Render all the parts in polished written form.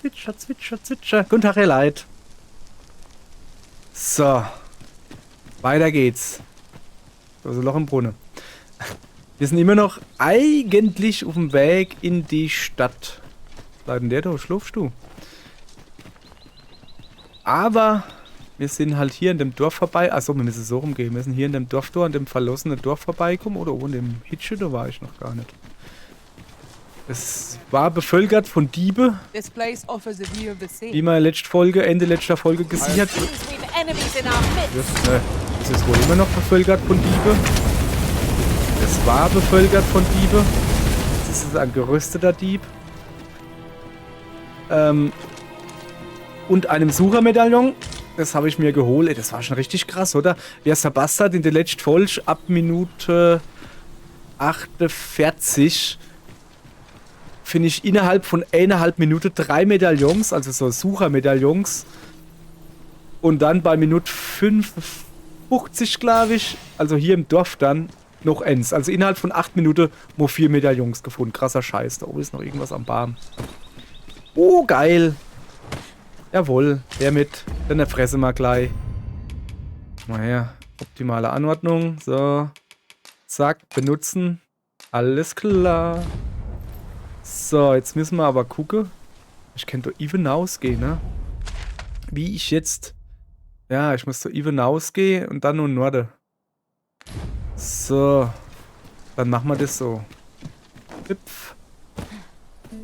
Zwitscher, zwitscher, zwitscher. Guten Tag, Herr Leid. So. Weiter geht's. Also Loch im Brunnen. Wir sind immer noch eigentlich auf dem Weg in die Stadt. Bleibt denn der da? Schlafst du? Aber wir sind halt hier in dem Dorf vorbei. Achso, wir müssen so rumgehen. Wir müssen hier in dem Dorf da, in dem verlassenen Dorf vorbeikommen. Oder in dem Hitsche, da war ich noch gar nicht. Es war bevölkert von Diebe. Wie man Ende letzter Folge gesehen hat. Es ist wohl immer noch bevölkert von Diebe. Es war bevölkert von Diebe. Es ist ein gerüsteter Dieb. Und einem Suchermedaillon. Das habe ich mir geholt. Ey, das war schon richtig krass, oder? Wer es verpasst hat in der letzten Folge ab Minute 48 finde ich innerhalb von 1,5 Minute 3 Medaillons, also so Suchermedaillons. Und dann bei Minute 55, glaube ich, also hier im Dorf dann, noch eins. Also innerhalb von 8 Minuten nur 4 Medaillons gefunden. Krasser Scheiß. Da oben ist noch irgendwas am Baum. Oh, geil. Jawohl, der mit. Dann erfresse mal gleich. Mal her. Optimale Anordnung. So. Zack, benutzen. Alles klar. So, jetzt müssen wir aber gucken. Ich kann doch even ausgehen, ne? Wie ich jetzt... Ja, ich muss doch even ausgehen und dann nur Norde. So. Dann machen wir das so. Hüpf.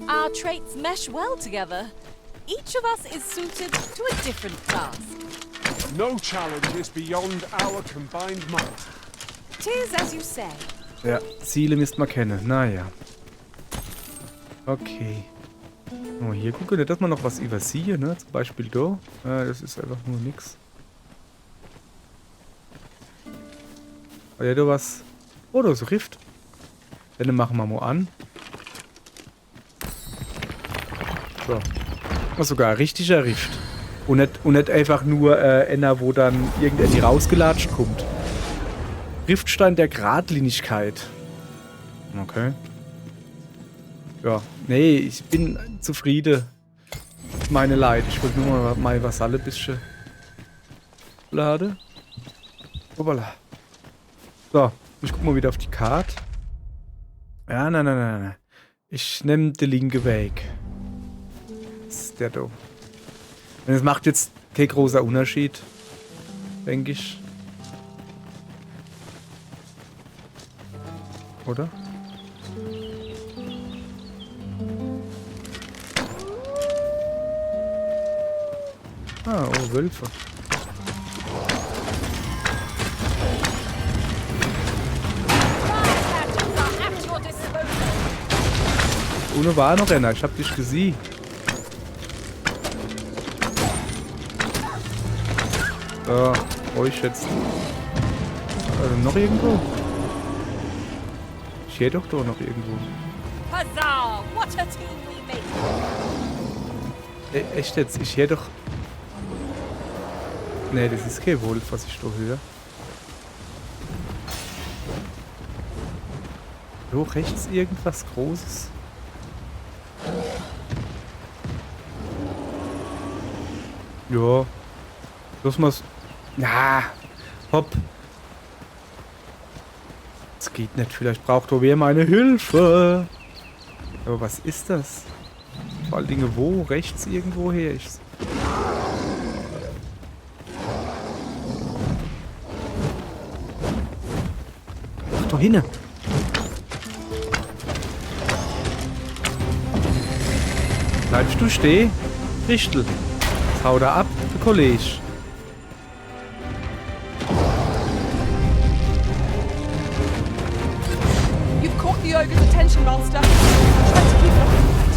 Our traits mesh well together. Each of us is suited to a different task. No challenge is beyond our combined might. 'Tis as you say. Ja, Ziele müsst man kennen. Naja. Okay. Oh, hier gucke nicht, dass man noch was übersiehe, ne? Zum Beispiel da. Das ist einfach nur nix. War ja da was? Oh, da ist ein Rift. Dann machen wir mal an. So. Oh, sogar ein richtiger Rift. Und nicht einfach nur einer, wo dann irgendeiner rausgelatscht kommt. Riftstein der Gradlinigkeit. Okay. Ja, nee, ich bin zufrieden. Meine Leid. Ich wollte nur mal meine Vasalle ein bisschen lade. Hoppala. So, ich guck mal wieder auf die Karte. Ja, nein. Ich nehme den linken Weg. Das ist der da. Und es macht jetzt kein großer Unterschied. Denke ich. Oder? Ah, oh, Wölfe. Ohne war noch einer, ich hab dich gesehen. So, euch jetzt. Also noch irgendwo? Ich sehe doch da noch irgendwo. Huzzah! What a team we make! Echt jetzt? Ich sehe doch... Nee, das ist kein Wolf, was ich da höre. So, rechts irgendwas Großes. Ja. Lass mal's. Na, hopp. Das geht nicht. Vielleicht braucht wer meine Hilfe. Aber was ist das? Vor allen Dingen wo? Rechts irgendwo her? Ach, da hinne. Bleibst du stehen? Richtel. Hau da ab, der Kollege.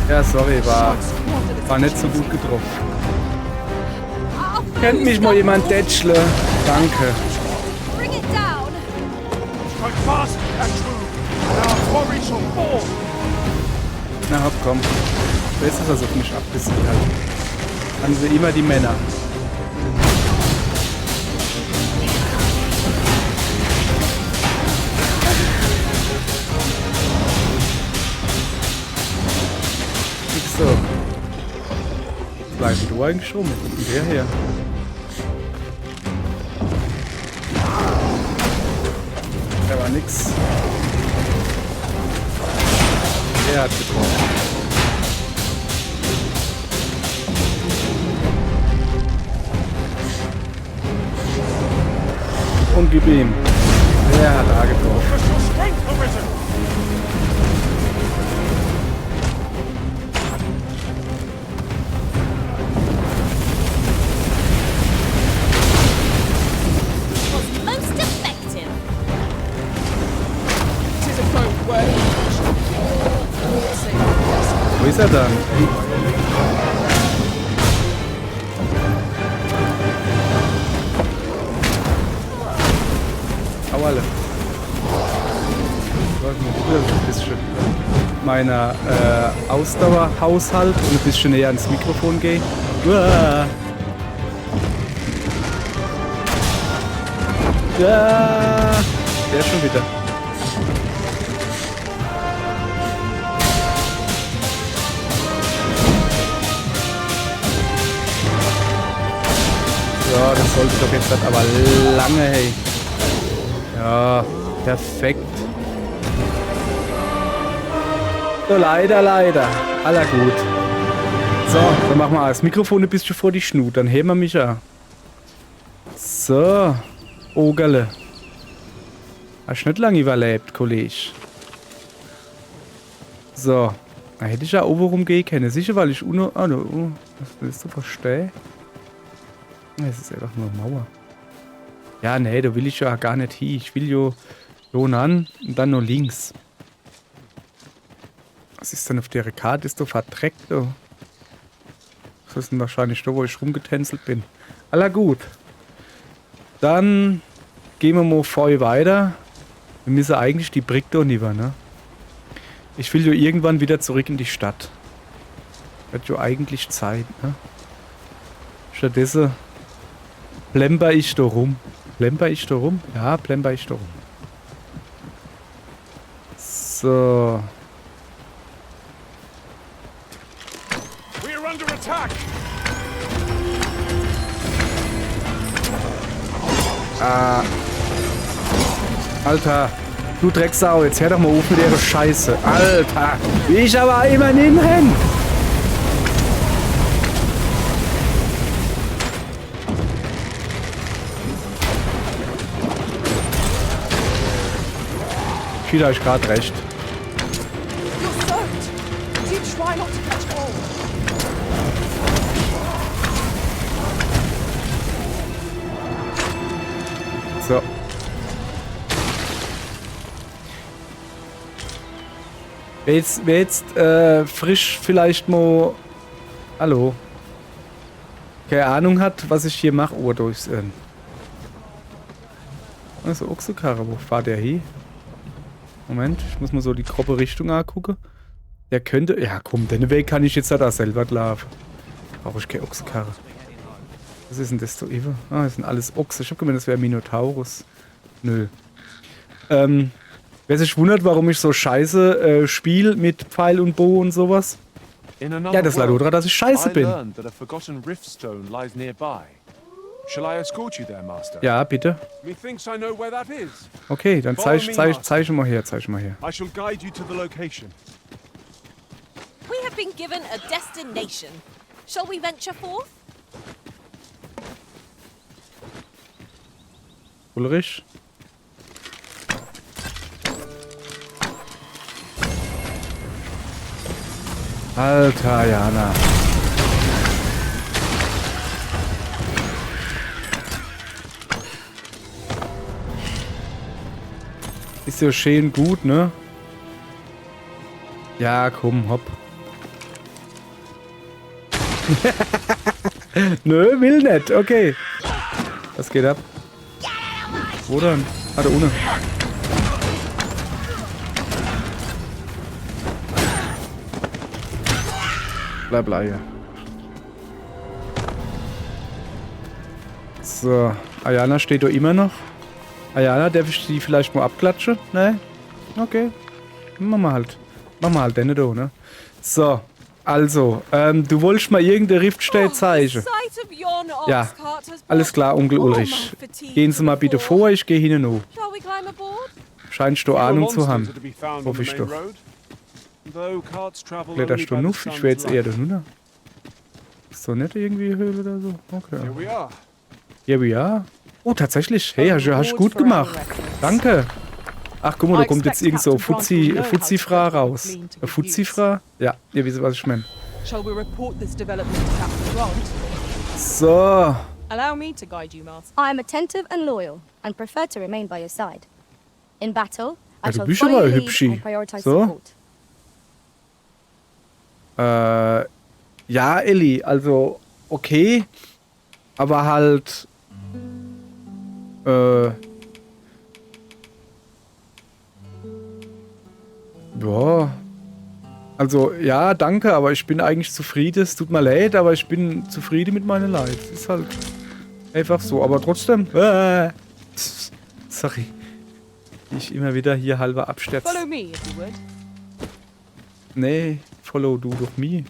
Ja, sorry, war nicht so gut getroffen. Kennt mich mal jemand Detschle? Danke. Na hopp, komm. Wer ist das, was auf mich abgesehen hat? Haben sie immer die Männer. So. bleib du eigentlich rum? Wo kommt der her? Der war nix. Der hat getroffen. Und gib ihm. Der hat da getroffen. Has your strength arisen? Was most effective. Tis a foe worthy. Wo ist er dann? Au alle. Ich wollte mal ein bisschen meiner Ausdauerhaushalt und ein bisschen näher ans Mikrofon gehen. Uah. Ja, der schon wieder. So, das sollte doch jetzt aber lange, hey. Ja, perfekt. So, leider. Aller gut. So, dann machen wir das Mikrofon ein bisschen vor die Schnut, dann heben wir mich ja. So, Ogerle. Hast nicht lange überlebt, Kollege. So, da hätte ich ja oben rumgehen können. Sicher, weil ich was willst du verstehen? Es ist einfach nur Mauer. Ja, nee, da will ich ja gar nicht hin. Ich will ja an und dann nur links. Was ist denn auf der Karte? Ist doch verdreckt, oh. Das ist denn wahrscheinlich da, wo ich rumgetänzelt bin. Aller gut. Dann gehen wir mal voll weiter. Wir müssen eigentlich die Brick da nicht, ne? Ich will ja irgendwann wieder zurück in die Stadt. Wird ja eigentlich Zeit, ne? Stattdessen plemper ich da rum. Plemper ich da rum? Ja, plemper ich da rum. So. We're under attack! Alter, du Drecksau, jetzt hör doch mal auf mit der Scheiße. Alter, wie ich aber immer hinrenn. Schied euch gerade recht. You're soaked. Do try not to catch hold. So. Wer jetzt frisch vielleicht mal... Hallo? Keine Ahnung hat, was ich hier mache. Oh, durchs... Also Ochsekarre, wo fahrt der hin? Moment, ich muss mal so die grobe Richtung angucken. Der könnte... Ja komm, den Weg kann ich jetzt da selber laufen. Brauche ich keine Ochsekarre. Was ist denn das da eben? Ah, das sind alles Ochse. Ich hab gemeint, das wäre Minotaurus. Nö. Wer sich wundert, warum ich so scheiße spiele mit Pfeil und Bow und sowas. Ja, das Ladodra, dass ich scheiße bin. Shall I escort you there, Master? Ja, bitte. Methinks I know where that is. Okay, dann zeig mal her, I shall guide you to the location. We have been given a destination. Shall we venture forth? Ulrich? Alter, Jana. Ist ja schön gut, ne? Ja, komm, hopp. Nö, will nicht. Okay. Was geht ab? Wo dann? Ah, da ohne. Bleib hier. So. Ayana steht da immer noch. Ayana, darf ich die vielleicht mal abklatschen? Ne? Okay. Machen wir halt. Machen wir halt den da, ne? So. Also, du wolltest mal irgendeine Riftstelle zeigen. sight of yon ox Ja, cart has alles brought klar, Onkel all my Ulrich. fatigue Gehen Sie mal to the bitte fore. vor, ich gehe hin und Shall we climb aboard? Scheinst du Fewer Ahnung zu monsters haben. are to be found on Hoffe the ich main doch. road, though carts travel Kletterst du only by nuff? the Ich wäre jetzt sun's eher light. der Nunner. Ist so nicht irgendwie Höhle oder so? Okay. Here we are. Here we are. Oh, tatsächlich. Hey, hast du gut gemacht. Danke. Ach, guck mal, da kommt jetzt irgend so Fuzzi-Fra raus. Fuzzi-Fra? Ja, ihr wisst, was ich meine. Shall we report this development to Captain Grant? So. Allow me to guide you, Master. I am attentive and loyal, and prefer to remain by your side. In battle, I Ja, du shall bist follow aber your lead hübschi. and prioritize So. support. Ja, Elli, also, okay. Aber halt. Ja. Also, ja, danke, aber ich bin eigentlich zufrieden. Es tut mir leid, aber ich bin zufrieden mit meiner Leid. Ist halt einfach so. Aber trotzdem. Sorry. Wie ich immer wieder hier halber absterze. Follow me, if you would. Nee, follow du doch me.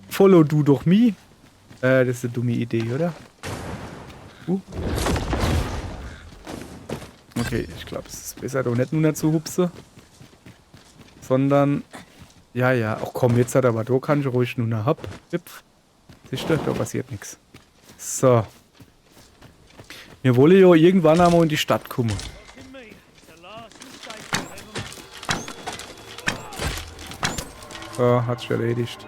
Follow du doch me. Das ist eine dumme Idee, oder? Okay, ich glaube, es ist besser, doch nicht nur zu hupsen. Sondern. Ja, ja. Ach komm, jetzt hat aber da kann ich ruhig nur eine Hopp. Hüpf. Siehst du, da passiert nichts. So. Wir wollen ja irgendwann einmal in die Stadt kommen. So, hat sich erledigt.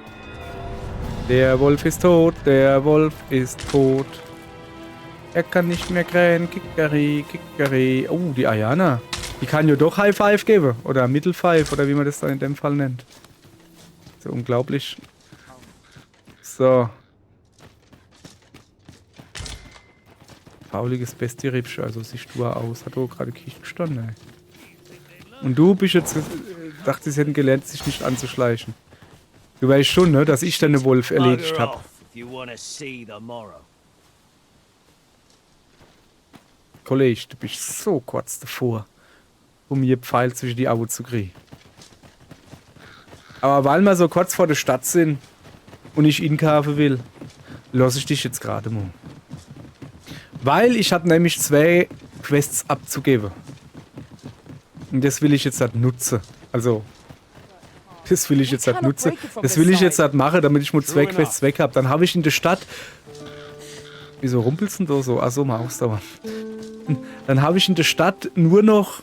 Der Wolf ist tot, der Wolf ist tot. Er kann nicht mehr krähen, Kickeri, Kickeri. Oh, die Ayana. Die kann ja doch High Five geben. Oder Middle Five, oder wie man das dann in dem Fall nennt. So unglaublich. So. Fauliges Bestie-Rippsch, also siehst du aus. Hat auch gerade Kicht gestanden, ey. Und du bist jetzt, dachte, sie hätten gelernt, sich nicht anzuschleichen. Du weißt schon, ne, dass ich den Wolf erledigt habe. Kollege, du bist so kurz davor, um mir Pfeil zwischen die Augen zu kriegen. Aber weil wir so kurz vor der Stadt sind und ich inkaufen will, lasse ich dich jetzt gerade mal. Weil ich habe nämlich 2 Quests abzugeben. Und das will ich jetzt halt nutzen. Also, das will ich jetzt halt nutzen. Das will ich jetzt halt machen, damit ich mal 2 Quests weg habe. Dann habe ich in der Stadt... Wieso rumpelst du denn da so? Achso, mal ausdauern. Dann habe ich in der Stadt immer noch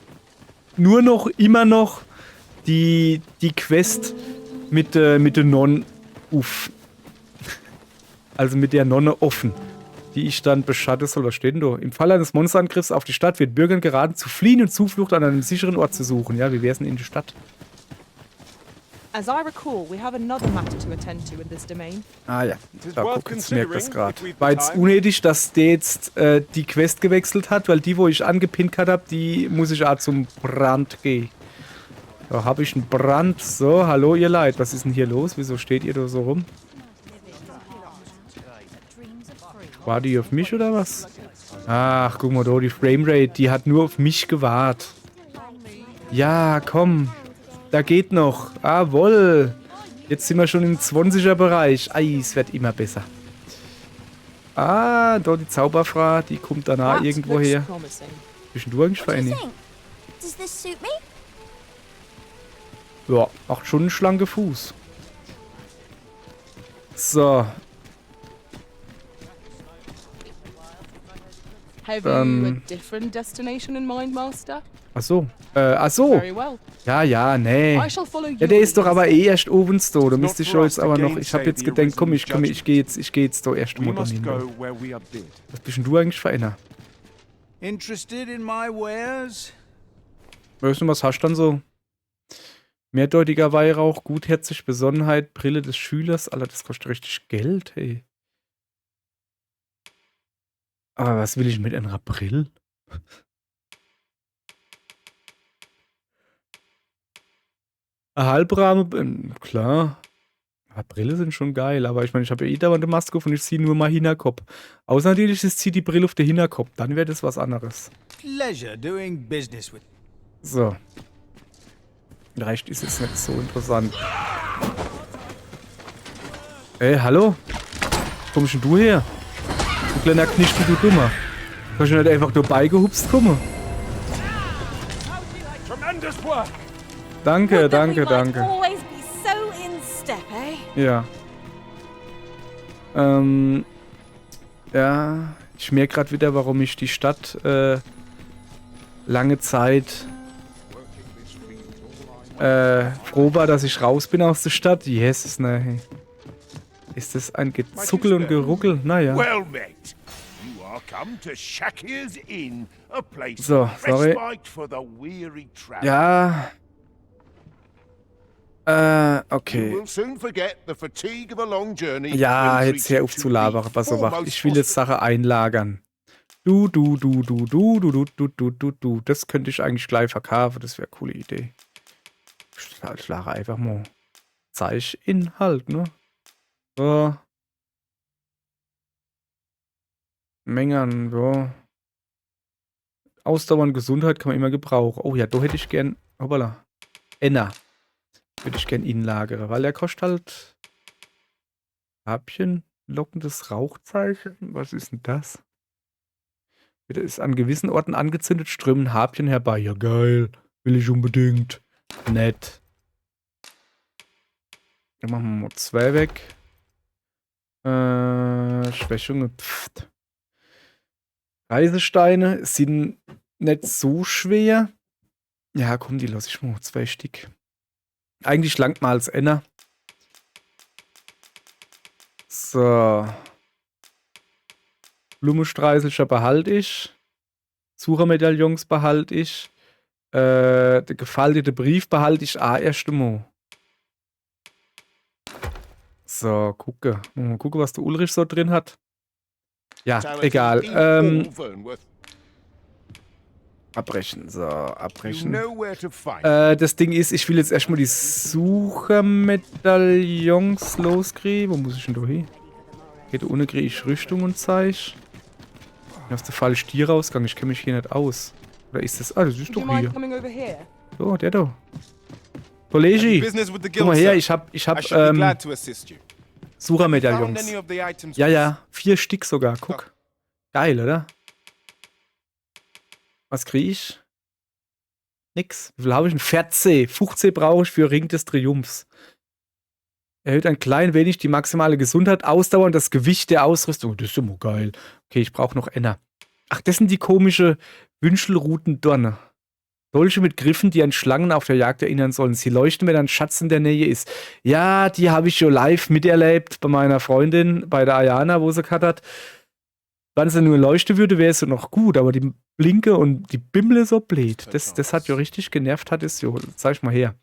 die Quest mit der Nonne uff. Also mit der Nonne offen, die ich dann beschatten soll. Was steht denn da? Im Fall eines Monsterangriffs auf die Stadt wird Bürgern geraten, zu fliehen und Zuflucht an einem sicheren Ort zu suchen. Ja, wie wär's denn in der Stadt? As I recall, we have another matter to attend to in this domain. Ah ja, is da worth guck, jetzt merkt das considering gerade. if we've the War jetzt time. unnötig, dass der jetzt die Quest gewechselt hat, weil die, wo ich angepinnt habe, die muss ich auch zum Brand gehen. Da habe ich einen Brand. So, hallo ihr Leid, was ist denn hier los? Wieso steht ihr da so rum? War die auf mich oder was? Ach, guck mal da, die Framerate, die hat nur auf mich gewartet. Ja, komm. Da geht noch. Jawohl. Jetzt sind wir schon im 20er-Bereich. Ei, es wird immer besser. Ah, da die Zauberfrau, die kommt danach That irgendwo looks her. promising. Bist du eigentlich What do you verenigt? think? Does this suit me? Ja, 8 Stunden schlanke Fuß. So, Have you a Um, different destination in mind, Master? ach so. Very well. Ja, nee. I shall follow you. Ja, der ist doch aber eh erst oben da. Da It's müsste not ich for jetzt us to aber noch. gainsay Ich habe jetzt the gedacht, komm, arisen ich gehe jetzt da erst We mal must hin. go where we are bid. Was bist denn du eigentlich für einer? Interested in my wares? Weißt du, was hast du dann so? Mehrdeutiger Weihrauch, Gutherzig, Besonnenheit, Brille des Schülers. Alter, das kostet richtig Geld, hey. Aber was will ich mit einer Brille? Ein Halbrahmen, klar. Aber Brille sind schon geil, aber ich meine, ich habe ja eh dauernd eine Maske auf und ich ziehe nur mal Hinterkopf. Außer natürlich, ich ziehe die Brille auf den Hinterkopf, dann wäre das was anderes. Pleasure doing business with. So. Reicht ist jetzt nicht so interessant. Ey, hallo? Wo kommst denn du her? Du kleiner Knispel, du Dummer. Kannst du nicht einfach nur beigehupst kommen? Tremendous work! Danke, Would that we danke, might danke. always be so in step, eh? Ja. Ja, ich merke gerade wieder, warum ich die Stadt lange Zeit froh war, dass ich raus bin aus der Stadt. Jesus, ne. Ist das ein Gezuckel und Geruckel? Naja. Well met. You are come to Shakir's Inn, a place So, of sorry. respite for the weary traveler. Ja. You Okay. will soon forget the fatigue of a long journey. Ja, when jetzt hör auf treated zu to labern, the pass auf. foremost Ich will jetzt Sache einlagern. Du. Das könnte ich eigentlich gleich verkaufen. Das wäre eine coole Idee. Ich schlage einfach mal. Zeig Inhalt, ne? So. Mengen, so. Ausdauer und Gesundheit kann man immer gebrauchen. Oh ja, da hätte ich gern. Hoppala. Enna. Würde ich gern inlagere, weil der kostet halt. Habchen. Lockendes Rauchzeichen. Was ist denn das? Wieder ist an gewissen Orten angezündet, strömen Harpien herbei. Ja, geil. Will ich unbedingt. Nett. Dann machen wir mal 2 weg. Schwächung. Pft. Reisesteine sind nicht so schwer. Ja, komm, die lasse ich mal 2 Stück. Eigentlich langt mal als Enner. So. Blumenstreiselscher behalte ich. Suchermedaillons behalte ich. Der gefaltete Brief behalte ich erst einmal. So, gucke. Mal gucken, was der Ulrich so drin hat. Ja, egal. Abbrechen. So, You abbrechen. know where to find. Das Ding ist, ich will jetzt erstmal die Suchermedaillons loskriegen. Wo muss ich denn da hin? Geht ohne kriege ich Rüstung und Zeich. Aus der falsche Stierausgang. Ich kenne mich hier nicht aus. Oder ist das? Ah, das ist Do you doch mind hier. coming over here? So, der da. Kollegi, Business with the guck guild, mal her, sir. ich hab I should be glad to assist you. Found Suchermedaillons. any of the items? Ja, 4 Stück sogar. Guck. Geil, oder? Was kriege ich? Nix. Wie viel habe ich denn? 14. 15 brauche ich für Ring des Triumphs. Erhöht ein klein wenig die maximale Gesundheit, Ausdauer und das Gewicht der Ausrüstung. Das ist immer geil. Okay, ich brauche noch Enner. Ach, das sind die komische Wünschelruten-Dorne. Dolche mit Griffen, die an Schlangen auf der Jagd erinnern sollen. Sie leuchten, wenn ein Schatz in der Nähe ist. Ja, die habe ich schon live miterlebt bei meiner Freundin, bei der Ayana, wo sie gehabt hat. Wenn sie nur leuchten würde, wäre es noch gut, aber die Blinke und die Bimmle so blöd. Das hat ja richtig genervt, hat es jo. Zeig ich mal her.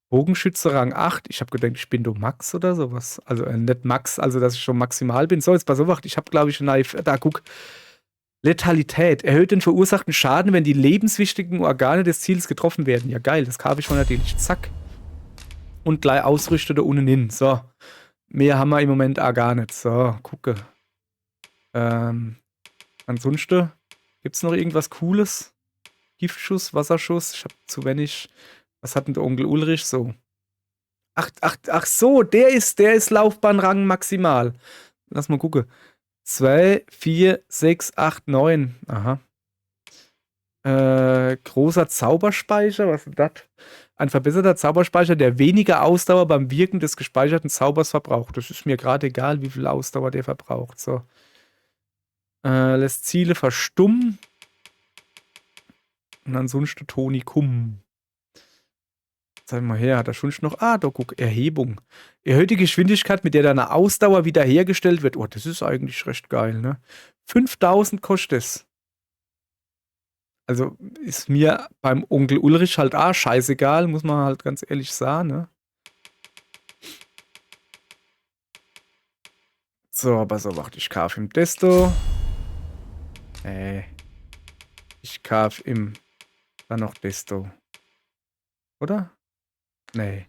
Bogenschütze Rang 8. Ich habe gedacht, ich bin doch Max oder sowas. Also nicht Max, also dass ich schon maximal bin. So, jetzt pass auf, ich habe, glaube ich, da guck. Letalität. Erhöht den verursachten Schaden, wenn die lebenswichtigen Organe des Ziels getroffen werden. Ja, geil, das kaufe ich mal natürlich. Zack. Und gleich ausrüste da unten hin. So. Mehr haben wir im Moment auch gar nicht. So, gucke. Ansonsten gibt es noch irgendwas Cooles? Giftschuss, Wasserschuss. Ich habe zu wenig. Was hat denn der Onkel Ulrich so? Ach so, der ist Laufbahnrang maximal. Lass mal gucken. 2, 4, 6, 8, 9. Aha. Großer Zauberspeicher, was ist das? Ein verbesserter Zauberspeicher, der weniger Ausdauer beim Wirken des gespeicherten Zaubers verbraucht. Das ist mir gerade egal, wie viel Ausdauer der verbraucht. So. Lässt Ziele verstummen. Und ansonsten Tonikum. Zeig mal her, hat er schon noch. Ah, da guck, Erhebung. Erhöht die Geschwindigkeit, mit der deine Ausdauer wiederhergestellt wird. Oh, das ist eigentlich recht geil, ne? 5000 kostet es. Also ist mir beim Onkel Ulrich halt scheißegal, muss man halt ganz ehrlich sagen, ne? So, aber so, warte, ich kaufe ihm Desto. Ich kaufe ihm dann noch Desto. Oder? Nee.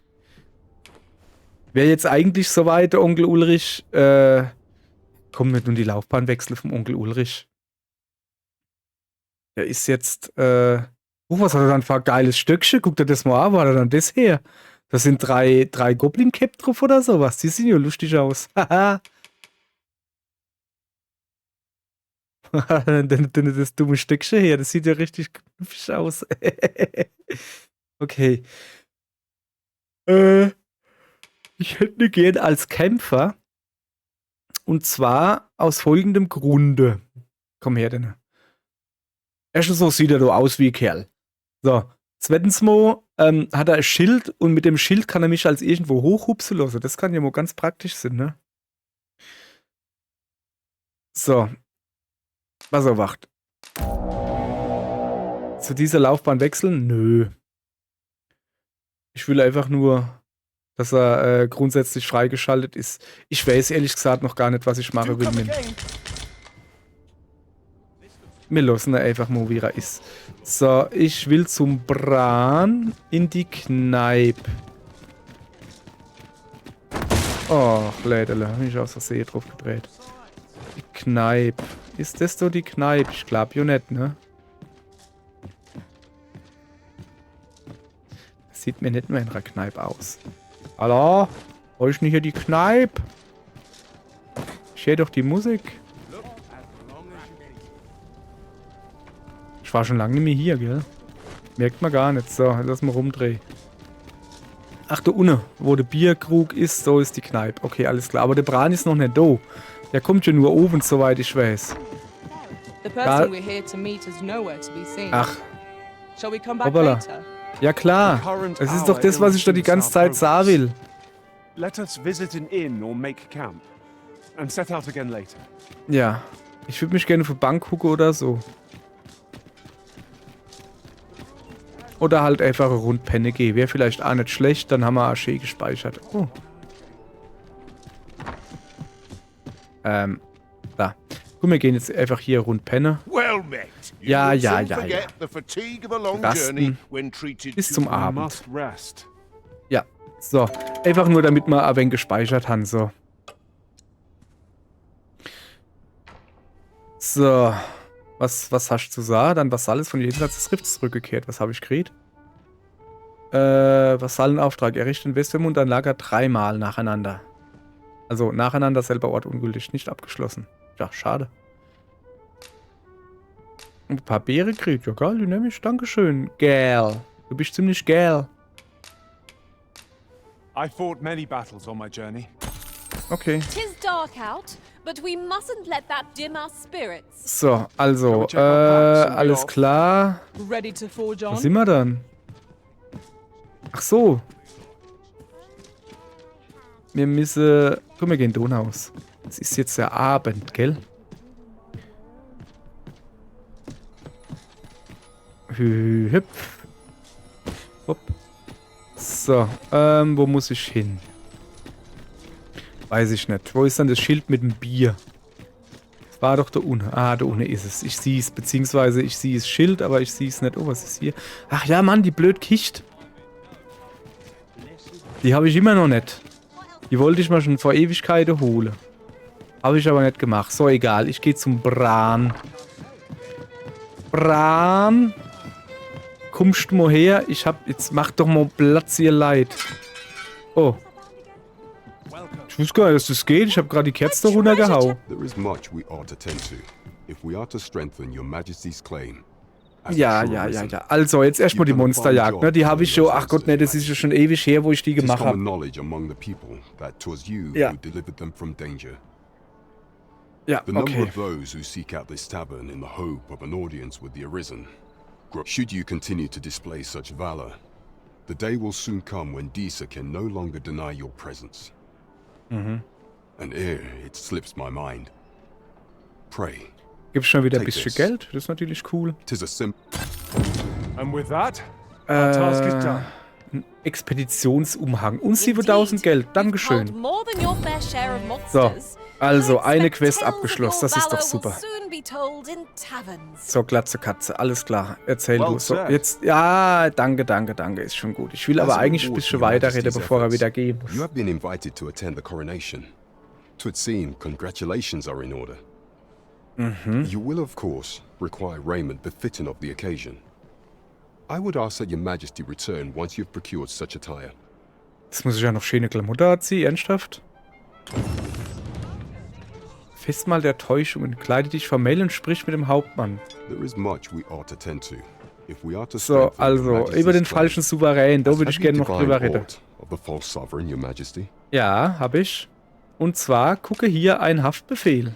Wäre jetzt eigentlich soweit, der Onkel Ulrich. Kommt nicht nun die Laufbahnwechsel vom Onkel Ulrich. Der ist jetzt. Was hat er dann für ein geiles Stöckchen? Guckt er das mal an, wo hat er dann das her? Da sind drei Goblin-Cap drauf oder sowas. Die sehen ja lustig aus. Haha. Das dumme Stückchen her, das sieht ja richtig knuffig aus. Okay. Ich hätte gern als Kämpfer. Und zwar aus folgendem Grunde. Komm her, denn. Erstens so sieht er doch aus wie ein Kerl. So. Zweitens mal hat er ein Schild und mit dem Schild kann er mich als irgendwo hochhupsen lassen. Das kann ja mal ganz praktisch sein, ne? So. Was er wacht. Zu dieser Laufbahn wechseln? Nö. Ich will einfach nur, dass er grundsätzlich freigeschaltet ist. Ich weiß ehrlich gesagt noch gar nicht, was ich mache will. Wir lassen ihn einfach mal, wie er ist. So, ich will zum Bran in die Kneipe. Och, Lädele, hab ich aus Versehen drauf gedreht. Die Kneipe. Ist das so die Kneipe? Ich glaube ja nicht, ne? Das sieht mir nicht mehr in einer Kneipe aus. Hallo? Wo ist denn hier die Kneipe? Ich höre doch die Musik. Ich war schon lange nicht mehr hier, gell? Merkt man gar nicht. So, lass mal rumdrehen. Ach, da unten, wo der Bierkrug ist, so ist die Kneipe. Okay, alles klar. Aber der Bran ist noch nicht da. Der kommt ja nur oben, soweit ich weiß. The person we're here to meet is nowhere to be seen. Ach, Shall we come back hoppala. later? Ja klar. Es ist doch das, was ich da die ganze Zeit sagen will. Let us visit an inn or make camp, and set out again later. Ja. Ich würde mich gerne für Bank gucken oder so. Oder halt einfach eine Rundpenne gehen. Wäre vielleicht auch nicht schlecht, dann haben wir Asche gespeichert. Oh. Da. Guck, wir gehen jetzt einfach hier Rundpenne. Well met. You Ja, will ja, soon ja, ja. forget the fatigue of a long Rasten journey when treated bis to zum You Abend. must rest. Ja, so. Einfach nur, damit wir ein wenig gespeichert haben, so. So. Was hast du zu sagen? Dann Vasall ist von jenseits des Rifts zurückgekehrt. Was habe ich gekriegt? Vasallenauftrag. Errichten in Westermund ein Lager 3-mal nacheinander. Also nacheinander, selber Ort ungültig, nicht abgeschlossen. Ja, schade. Ein paar Beere kriegt. Ja, geil, die nehme ich. Dankeschön. Gell. Du bist ziemlich geil. I fought many battles on my journey. Okay. Tis dark out, but we mustn't let that dim our spirits. So, also, alles klar. Ready to forge Wo on? sind wir dann? Ach so. Wir müssen... Guck, wir gehen Donauhaus. Es ist jetzt der Abend, gell? Hüpf. Hopp. So, wo muss ich hin? Weiß ich nicht. Wo ist dann das Schild mit dem Bier? Das war doch da unten. Ah, da unten ist es. Ich sehe es, beziehungsweise ich sehe das Schild, aber ich sehe es nicht. Oh, was ist hier? Ach ja, Mann, die blöd Kicht. Die habe ich immer noch nicht. Die wollte ich mal schon vor Ewigkeiten holen. Habe ich aber nicht gemacht. So, egal. Ich gehe zum Bran. Bran. Kommst du mal her? Ich hab... Jetzt mach doch mal Platz, ihr Leid. Oh. Ich wusste gar nicht, dass das geht. Ich habe gerade die Kerze da runtergehauen. There is much we ought to tend to, if we are to strengthen your Majesty's claim. as the Ja, true ja, ja, reason. ja. Also, jetzt erstmal die Monsterjagd, ne? Die habe ich schon... Ach Gott, ne, das ist ja schon ewig her, wo ich die It is gemacht common habe. knowledge among the people that 'twas you Ja. who delivered them from danger. Ja, The number okay. of those who seek out this tavern in the hope of an audience with the Arisen. Should you continue to display such valor, the day will soon come when Disa can no longer deny your presence. And ere it slips my mind. Pray, Gibt's schon wieder ein Take bisschen this. Geld? Das ist natürlich cool. 'tis a simple And with that, our task is done. Ein Expeditionsumhang. Und 7000 Geld. You've Dankeschön. culled more than your fair share of So, monsters. also I eine expect Quest tales of abgeschlossen. your Das ist doch valor super. will soon be told in taverns. So, Glatze Katze. Alles klar. Erzähl Well du. So, said. jetzt... Ja, danke, danke, danke. Ist schon gut. Ich will aber As a eigentlich ein reward bisschen for Your weiterreden, Majesty's bevor er efforts, wieder gehen muss. You have been invited to attend the coronation. 'Twould seem congratulations are in order. You will, of course, require raiment befitting of the occasion. I would ask that your Majesty return once you've procured such attire. Das muss ich ja noch schöne Klamotte anziehen, ernsthaft? Festmahl der Täuschungen. Kleide dich formell und sprich mit dem Hauptmann. There is much we ought to tend to. If we are to So, strengthen Your also, Majesty's über den claim, falschen Souverän. Da würde ich have you gerne noch divined drüber reden. aught of the false sovereign, Your Majesty? Ja, habe ich. Und zwar, gucke hier ein Haftbefehl.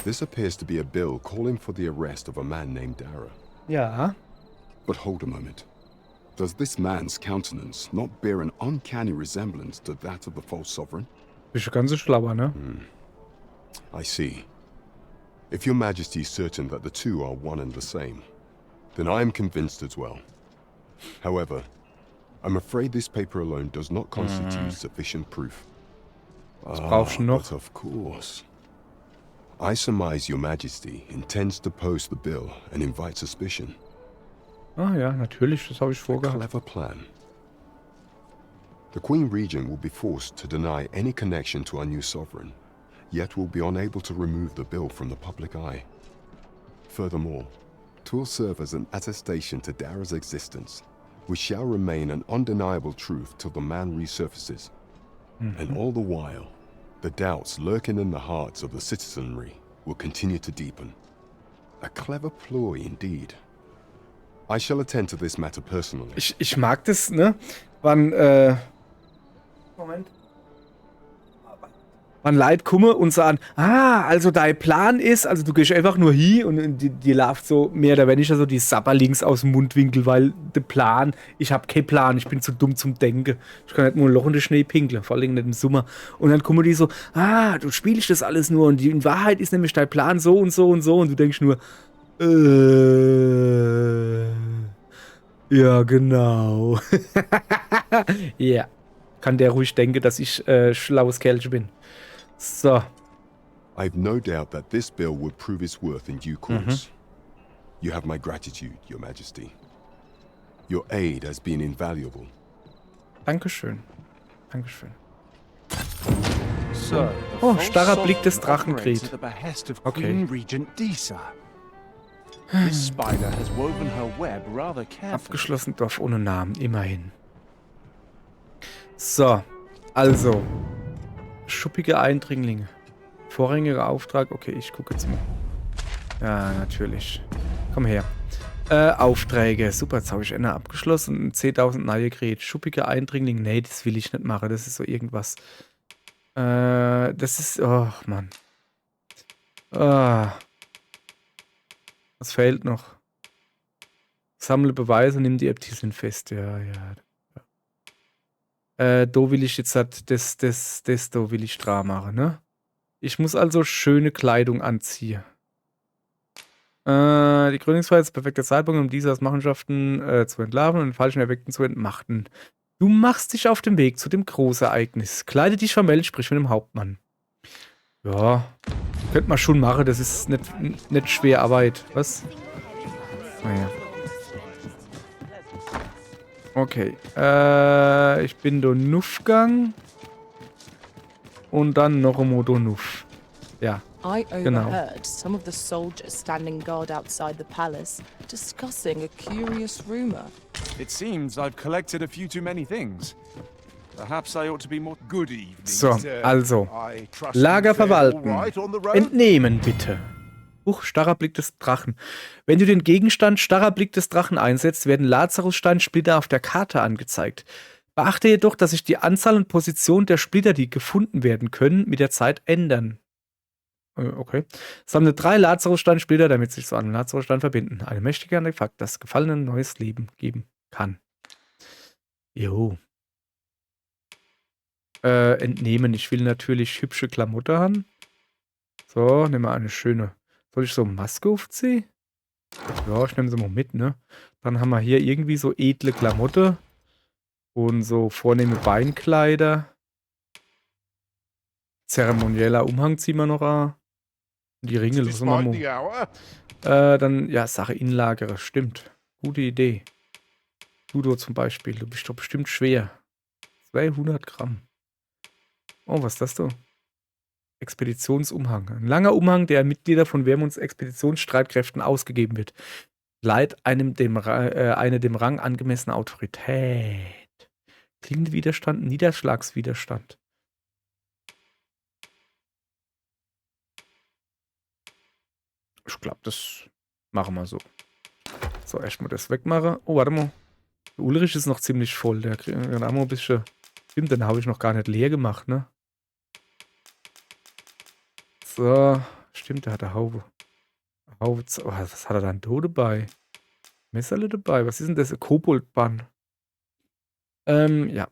This appears to be a bill calling for the arrest of a man named Dara. Ja. But hold a moment. Does this man's countenance not bear an uncanny resemblance to that of the false sovereign? Bist du ganz so schlauer, ne? I see. If Your Majesty is certain that the two are one and the same, then I am convinced as well. However, I'm afraid this paper alone does not constitute sufficient proof. brauchst du noch? But of course. I surmise Your Majesty intends to post the bill and invite suspicion. Ah ja, natürlich, das habe ich A vorgehabt. clever plan. The Queen Regent will be forced to deny any connection to our new sovereign, yet will be unable to remove the bill from the public eye. Furthermore, 'twill serve as an attestation to Dara's existence, which shall remain an undeniable truth till the man resurfaces. And all the while, the doubts lurking in the hearts of the citizenry will continue to deepen. A clever ploy indeed. I shall attend to this matter personally. Ich mag das, ne? Moment. Wann Leute kommen und sagen, also dein Plan ist, also du gehst einfach nur hier und die läuft so mehr oder weniger so die Sapper links aus dem Mundwinkel, weil der Plan, ich habe keinen Plan, ich bin zu dumm zum Denken. Ich kann nicht nur ein Loch in den Schnee pinkeln, vor allem nicht im Sommer. Und dann kommen die so, du spielst das alles nur und in Wahrheit ist nämlich dein Plan so und so und so und du denkst nur, ja genau. Ja, kann der ruhig denken, dass ich schlaues Kerlchen bin. So. I've no doubt that this bill would prove its worth in due course. You have my gratitude, Your Majesty. Your aid has been invaluable. Dankeschön. Dankeschön. So, Oh, starrer Blick des Drachengret. At the behest of Okay. Queen Regent Disa. This spider has woven her web rather carefully. Abgeschlossen Dorf ohne Namen, immerhin. So, also. Schuppige Eindringlinge. Vorrangiger Auftrag. Okay, ich gucke jetzt mal. Ja, natürlich. Komm her. Aufträge. Super, jetzt habe ich eine abgeschlossen. 10.000 neue Gerät. Schuppige Eindringlinge. Nee, das will ich nicht machen. Das ist so irgendwas. Das ist... Oh, Mann. Was fehlt noch? Sammle Beweise, nimm die Äbtissin fest. Ja. Da will ich jetzt halt das da will ich dran machen, ne? Ich muss also schöne Kleidung anziehen. Die Gründungsfreiheit ist perfekter Zeitpunkt, um diese aus Machenschaften zu entlarven und den falschen Erweckten zu entmachten. Du machst dich auf den Weg zu dem Großereignis. Kleide dich formell, sprich mit dem Hauptmann. Ja, könnte man schon machen, das ist nicht schwer Arbeit. Was? Naja. Okay. Ich bin do Nuffgang. Und dann noch einmal do Nuff. Ja. I Genau. overheard some of the soldiers standing guard outside the palace discussing a curious rumor. It seems I've collected a few too many things. Perhaps I ought to be more... Good evening, So, sir. also. I trust Lager you fared verwalten. all right on the road? Entnehmen, bitte. Starrer Blick des Drachen. Wenn du den Gegenstand starrer Blick des Drachen einsetzt, werden Lazarussteinsplitter auf der Karte angezeigt. Beachte jedoch, dass sich die Anzahl und Position der Splitter, die gefunden werden können, mit der Zeit ändern. Okay. Sammle 3 Lazarussteinsplitter, damit sich zu einem Lazarusstein verbinden. Ein mächtiger Artefakt, das Gefallenen neues Leben geben kann. Jo. Entnehmen. Ich will natürlich hübsche Klamotte haben. So, nehmen wir eine schöne. Soll ich so eine Maske aufziehen? Ja, ich nehme sie mal mit, ne? Dann haben wir hier irgendwie so edle Klamotte. Und so vornehme Beinkleider. Zeremonieller Umhang ziehen wir noch an. Und die Ringe lassen wir Despite mal. the hour, Dann, ja, Sache Innenlagere. Stimmt. Gute Idee. Ludo zum Beispiel. Du bist doch bestimmt schwer. 200 Gramm. Oh, was ist das da? Expeditionsumhang. Ein langer Umhang, der an Mitglieder von Wermunds Expeditionsstreitkräften ausgegeben wird. Leiht eine dem Rang angemessene Autorität. Klingenwiderstand, Niederschlagswiderstand. Ich glaube, das machen wir so. So, erstmal das wegmachen. Oh, warte mal. Der Ulrich ist noch ziemlich voll. Der kriegt auch mal ein bisschen. Stimmt, den habe ich noch gar nicht leer gemacht, ne? So, stimmt, der hat eine Haube. Oh, was hat er dann da dabei? Messerle dabei. Was ist denn das? Ein Koboldbann. Ja.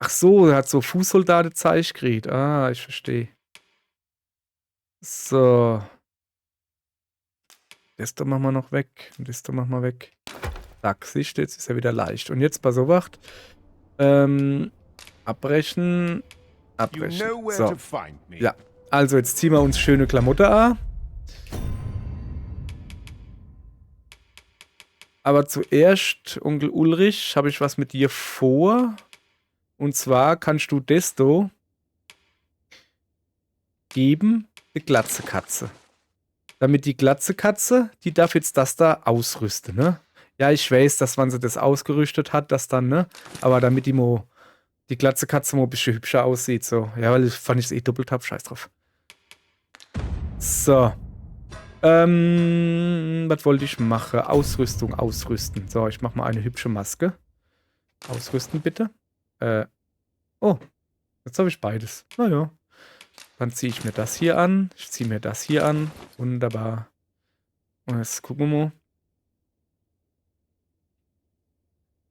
Ach so, er hat so Fußsoldatenzeug gekriegt. Ah, ich verstehe. So. Das da machen wir noch weg. Und das da machen wir weg. Zack, siehst du, jetzt ist er wieder leicht. Und jetzt, pass auf, Wacht. Abbrechen. You Abbrechen. know where So. to find me. Ja. Also, jetzt ziehen wir uns schöne Klamotte an. Aber zuerst, Onkel Ulrich, habe ich was mit dir vor. Und zwar kannst du das da geben, die Glatzekatze. Damit die Glatzekatze, die darf jetzt das da ausrüsten, ne? Ja, ich weiß, dass wenn sie das ausgerüstet hat, das dann, ne? Aber damit die Glatzekatze mal ein bisschen hübscher aussieht, so. Ja, weil ich fand ich es eh doppelt hab, scheiß drauf. So. Was wollte ich machen? Ausrüstung, ausrüsten. So, ich mache mal eine hübsche Maske. Ausrüsten, bitte. Oh, jetzt habe ich beides. Naja. Dann ziehe ich mir das hier an. Ich ziehe mir das hier an. Wunderbar. Und jetzt gucken wir mal.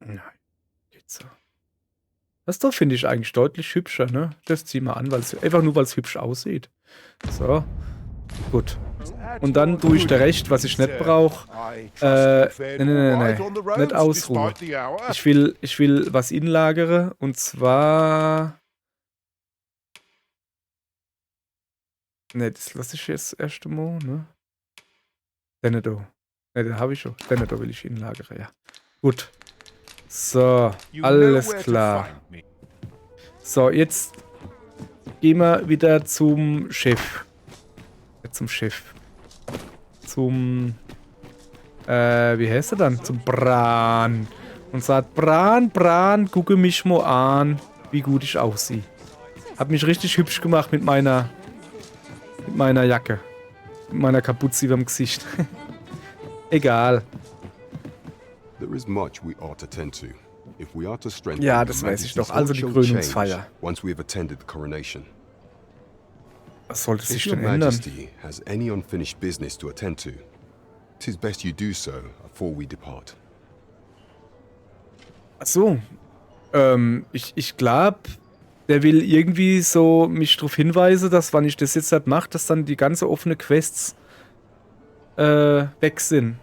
Nein, geht so. Das da finde ich eigentlich deutlich hübscher, ne? Das ziehen wir an, einfach nur, weil es hübsch aussieht. So. Gut. Und dann tue ich da recht, was ich nicht brauche. Nee. Nicht ausruhen. Ich will was inlagere. Und zwar. Ne, das lasse ich jetzt erst einmal, ne? Den da. Ne, den habe ich schon. Den da will ich inlagere, ja. Gut. So, alles klar. So, jetzt gehen wir wieder zum Chef. Zum Chef. Zum, wie heißt er dann? Zum Bran. Und sagt, Bran, gucke mich mal an, wie gut ich aussehe. Hab mich richtig hübsch gemacht mit meiner Jacke. Mit meiner Kapuze überm Gesicht. Egal. There is much we ought to tend to, if we are to strengthen Ja, Her das weiß ich Majesty's doch. Also die cultural Krönungsfeier. change once we have attended the coronation. Was sollte If sich Your denn ändern? Majesty has any unfinished business to attend to, 'tis best you do so before we depart. Ach so. Ich glaube, der will irgendwie so mich darauf hinweisen, dass, wenn ich das jetzt halt mache, dass dann die ganze offene Quests weg sind.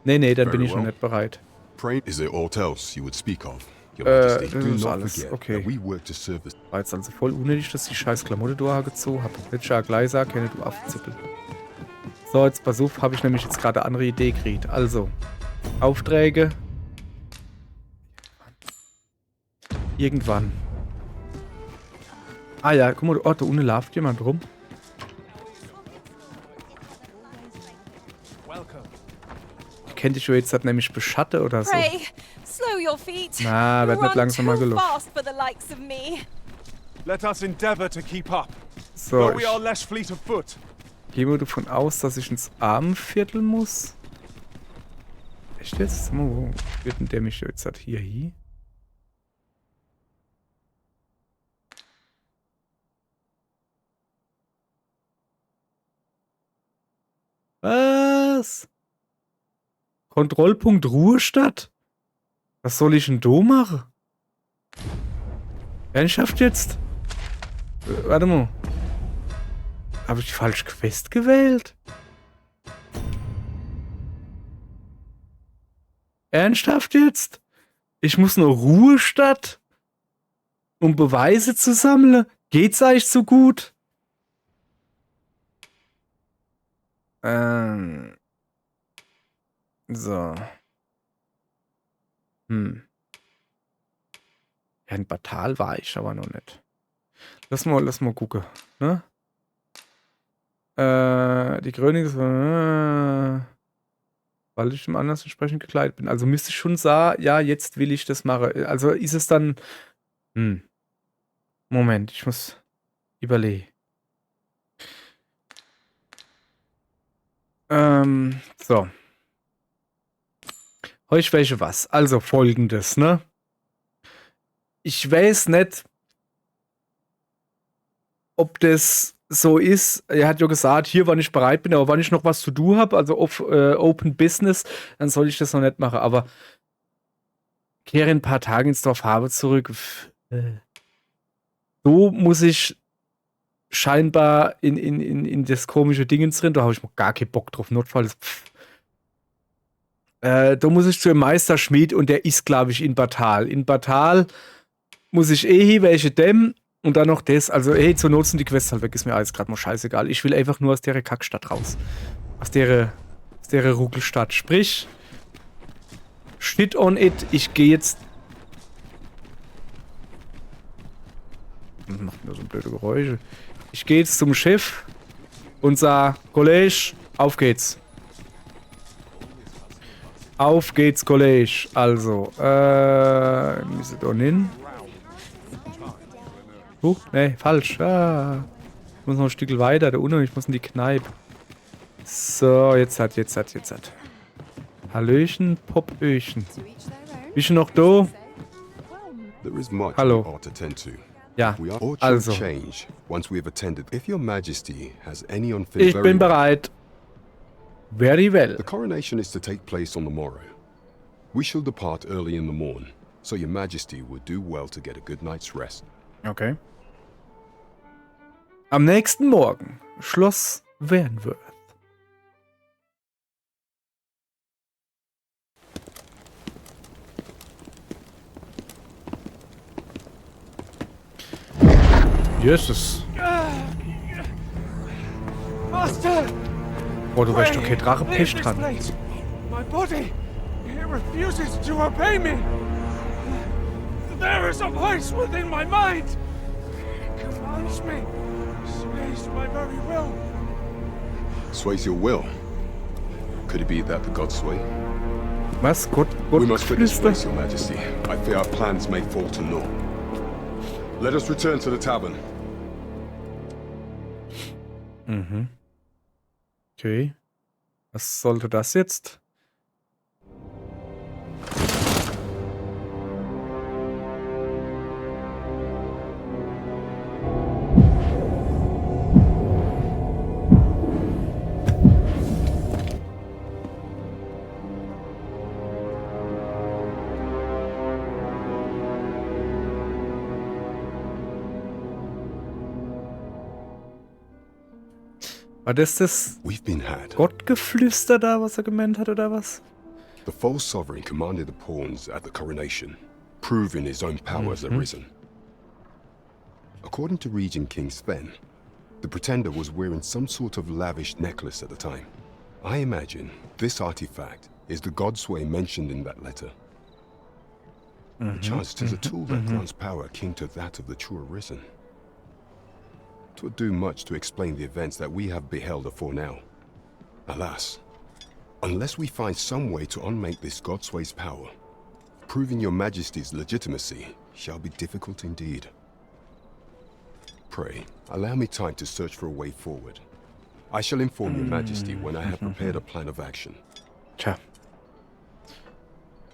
Nee, dann bin Very ich noch well. nicht bereit. Pray, is there aught else you would speak of? Your Majesty, das do ist not alles, forget okay. that we work to serve War jetzt also voll unnötig, dass ich die scheiß Klamotte da gezogen habe. Hätte ich ja gleich sagen können, du Affenzippel. So, jetzt pass auf, habe ich nämlich jetzt gerade eine andere Idee gekriegt. Also, Aufträge. Irgendwann. Ah ja, guck mal, da unten läuft jemand rum. Ich kenne dich schon jetzt halt nämlich beschatte oder so. Pray, slow your feet. Na, You wird nicht run langsam mal too gelaufen. fast for the likes of me. Let us endeavor to keep up, So, though we ich are less fleet of foot. gehe mal davon aus, dass ich ins Armenviertel muss. Echt jetzt? Sag mal, wo wird denn der mich jetzt halt hier hin? Was? Kontrollpunkt Ruhestadt? Was soll ich denn da machen? Ernsthaft jetzt? Warte mal. Habe ich die falsche Quest gewählt? Ernsthaft jetzt? Ich muss nur Ruhestadt? Um Beweise zu sammeln? Geht's eigentlich so gut? So. Ja, in Batal war ich aber noch nicht. Lass mal gucken, ne? Die Krönung ist... weil ich im Anlass entsprechend gekleidet bin. Also müsste ich schon sagen, ja, jetzt will ich das machen. Also ist es dann... Moment, ich muss überlegen. So. Heute welche was? Also folgendes, ne? Ich weiß nicht, ob das so ist. Er hat ja gesagt, hier, wann ich bereit bin, aber wann ich noch was zu tun habe, also auf Open Business, dann soll ich das noch nicht machen. Aber kehre in ein paar Tagen ins Dorf Habe zurück. So muss ich scheinbar in das komische Dingens drin. Da habe ich mal gar keinen Bock drauf. Notfalls. Da muss ich zu dem Meisterschmied und der ist, glaube ich, in Batal. In Batal muss ich hier welche dämmen und dann noch das. Also, zur Not sind die Quests halt weg. Ist mir alles gerade mal scheißegal. Ich will einfach nur aus der Kackstadt raus. Aus der Ruckelstadt. Sprich, shit on it. Ich gehe jetzt. Macht nur so blöde Geräusche. Ich gehe jetzt zum Chef und sag, Kollege, auf geht's. Auf geht's, Kollege. Also, müsste da hin. Nee, falsch. Ich muss noch ein Stück weiter, da unten, ich muss in die Kneipe. So, jetzt hat. Hallöchen, Popöchen. Bist du noch da? There is much Hallo. we ought to attend to. Ja, We ought to also. change once we have attended. If your majesty has any unfinished... Ich bin bereit. Very well. The coronation is to take place on the morrow. We shall depart early in the morn, so your majesty would do well to get a good night's rest. Okay. Am nächsten Morgen, Schloss Wernworth. Jesus. Master! Oh, du wärst doch kein Drachenpech Leave this dran. place. My body, it refuses to obey me. There is a voice within my mind. It commands me, sways my very will. Sways your will. Could it be that the gods sway? Was? Gott, We must quit this Geflüster? place, your majesty. I fear our plans may fall to naught. Let us return to the tavern. Okay. Was sollte das jetzt? War das We've been had. Gottgeflüster da, was er gemeint hat, oder was? The false sovereign commanded the pawns at the coronation, proving his own power has arisen. According to Regent King Sven, the pretender was wearing some sort of lavish necklace at the time. I imagine this artifact is the Godsway mentioned in that letter. Perchance 'tis a tool that grants power akin to that of the true arisen. 'Twould do much to explain the events that we have beheld afore now. Alas, unless we find some way to unmake this Godsway's power, proving your majesty's legitimacy shall be difficult indeed. Pray, allow me time to search for a way forward. I shall inform your majesty when I have prepared a plan of action. Tja.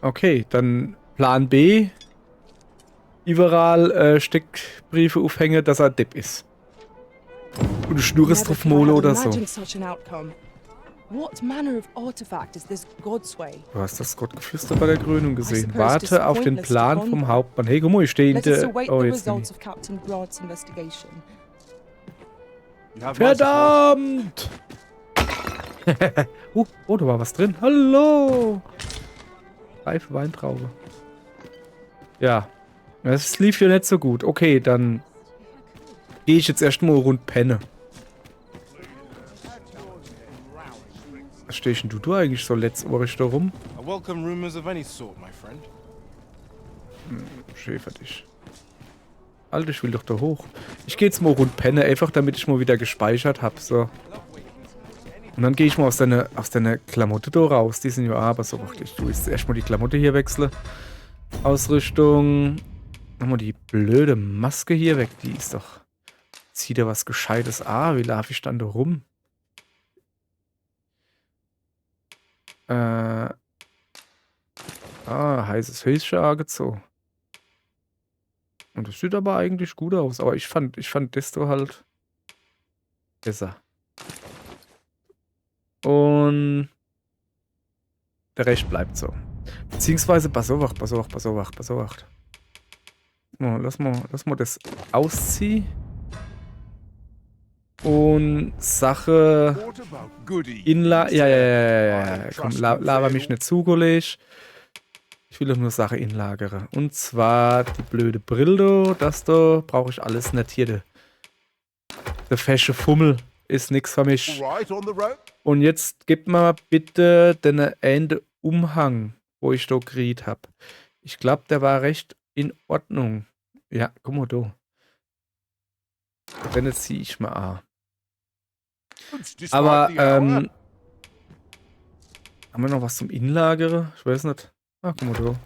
Okay, dann Plan B. Überall Steckbriefe aufhängen, dass er Depp ist. Und du schnurrest drauf Mole oder so. Such an outcome. What manner of artifact is this Godsway? Du hast das Gottgeflüster bei der Krönung gesehen. suppose Warte auf den disappointless to Plan ponder. vom Hauptmann. Hey, guck mal, ich stehe in Let us der... await Oh, the jetzt results nicht. of Captain Grant's investigation. You have my support. Verdammt! Oh, da war was drin. Hallo! Reife Weintraube. Ja. Das lief ja nicht so gut. Okay, dann gehe ich jetzt erstmal rund penne. Was stehst denn du eigentlich so letztohrig da rum? I welcome rumors of any sort, my friend. Schäfer dich. Alter, ich will doch da hoch. Ich gehe jetzt mal rund penne, einfach damit ich mal wieder gespeichert habe. So. Und dann gehe ich mal aus deiner Klamotte da raus. Die sind ja aber so. Warte, ich tue jetzt erstmal die Klamotte hier wechseln. Ausrüstung. Nochmal die blöde Maske hier weg. Die ist doch. Zieht da was Gescheites. Wie laufe ich dann da rum? Heißes Höschen angezogen. Und das sieht aber eigentlich gut aus. Aber ich fand das da halt besser. Und der Rest bleibt so. Beziehungsweise, pass auf. Lass mal das ausziehen. Und Sache What about goody? Ja. Komm, laber mich nicht zu, Kollege. Ich will doch nur Sache inlagere. Und zwar die blöde Brille, das da brauche ich alles nicht hier. Der fesche Fummel ist nix für mich. Right on the road? Und jetzt gib mal bitte den Ende Umhang, wo ich da gekriegt habe. Ich glaube, der war recht in Ordnung. Ja, guck mal da. Dann ziehe ich mal an. Aber, haben wir noch was zum Inlagere? Ich weiß nicht. Guck mal da.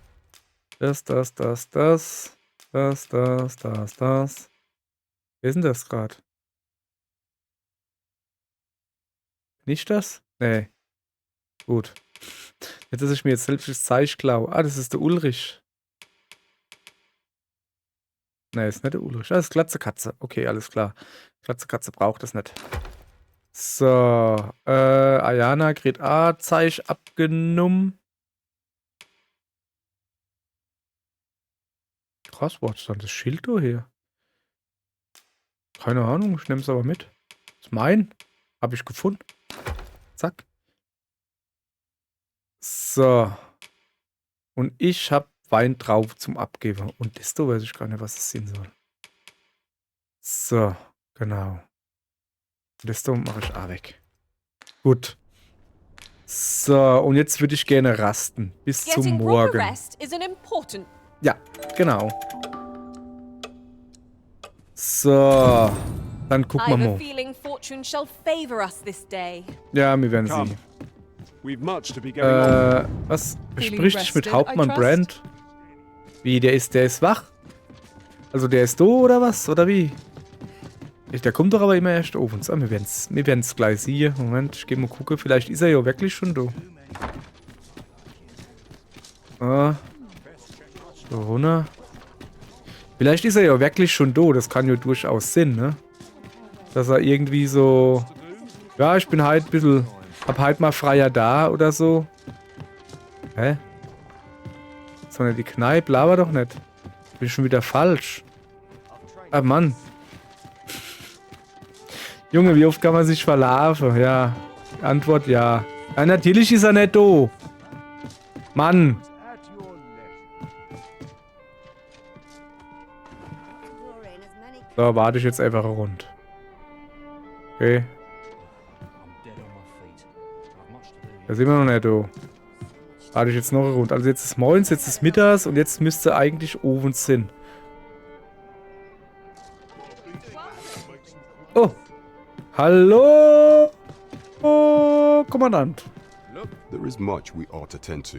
Das. Wer ist denn das gerade? Nicht das? Nee. Gut. Nicht, dass ich mir jetzt selbst das Zeichen klaue. Das ist der Ulrich. Nee, ist nicht der Ulrich. Das ist Glatze Katze. Okay, alles klar. Glatze Katze braucht das nicht. So. Ayana kriegt Zeichen abgenommen. Krass, wo ist dann das Schild da hier? Keine Ahnung, ich nehme es aber mit. Ist mein. Habe ich gefunden. Zack. So. Und ich habe Wein drauf zum Abgeben. Und das da weiß ich gar nicht, was es sein soll. So, genau. Und das da mache ich auch weg. Gut. So, und jetzt würde ich gerne rasten. Bis zum Getting proper Morgen. rest is an important. Ja, genau. So. Dann gucken wir I've a mal. feeling fortune shall favor us this day. Ja, wir werden Come. sehen. We've much to be getting on. Was? Feeling Spricht dich mit rested, Hauptmann I trust? Brand? Wie, der ist wach? Also der ist da oder was? Oder wie? Der kommt doch aber immer erst auf uns an. Wir werden's gleich sehen. Moment, ich gehe mal gucken. Vielleicht ist er ja wirklich schon da. So runter. Vielleicht ist er ja wirklich schon da. Das kann ja durchaus Sinn, ne? Dass er irgendwie so... Ja, ich bin halt ein bisschen... Hab halt mal freier da oder so. Hä? Sondern die Kneipe, laber doch nicht. Bin schon wieder falsch. Ah, Mann. Junge, wie oft kann man sich verlaufen? Ja. Antwort ja. Ja, natürlich ist er nicht da. Mann. So, warte ich jetzt einfach rund. Okay. Da sind wir noch nicht da. Warte ich jetzt noch rund. Also jetzt ist morgens, jetzt ist mittags und jetzt müsste eigentlich Ofen sein. Oh. Hallo. Oh, Kommandant. There is much we ought to tend to,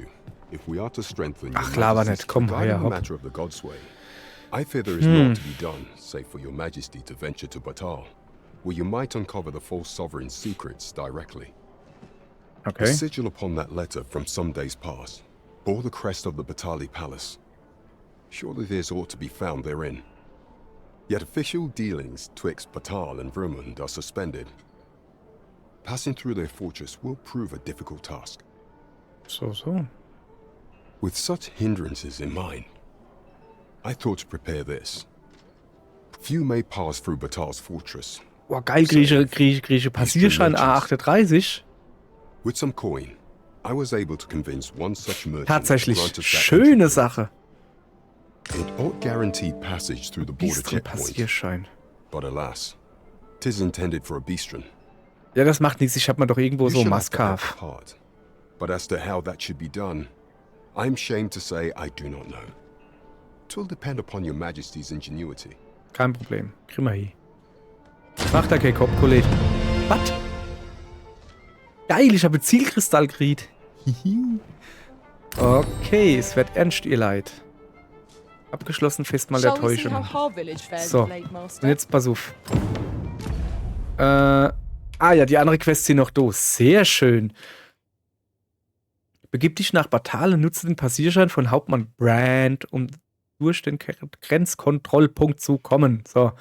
if we are to strengthen your Ach, laber Majesty's nicht. Komm, regarding heuer, the hopp. matter of the Godsway. I fear there is naught to be done, save for your Majesty to venture to Batal, where you might uncover the false sovereign's secrets directly. Okay. The sigil upon that letter from some days past bore the crest of the Batali Palace. Surely this ought to be found therein. Yet official dealings twixt Batal and Vermund are suspended. Passing through their fortress will prove a difficult task. So. With such hindrances in mind, I thought to prepare this. Few may pass through Batal's fortress. Boah, geil, Grieche Passierschein A38. With some coin, I was able to convince one such merchant to Tatsächlich. grant us that Schöne entry. Sache. It ought guaranteed passage through the border Bistro checkpoint. Passierschein. But alas, 'tis intended for a bistron. Ja, das macht nichts. Ich hab mal doch irgendwo You so shall have to act Maskav. the part. But as to how that should be done, I'm ashamed to say I do not know. 'Twill depend upon your Majesty's ingenuity. Kein Problem. Kriegen wir hin. Macht da kein Kopf, Kollege. Was? Geil, ich habe Zielkristall gekriegt. Okay, es wird ernst, ihr Leid. Abgeschlossen, Festmahl der Shall we see Täuschung. how our village fares, So, Blade Master? und jetzt pass auf. Ja, die andere Quest sind noch da. Sehr schön. Begib dich nach Batal und nutze den Passierschein von Hauptmann Brand, um durch den Grenzkontrollpunkt zu kommen. So.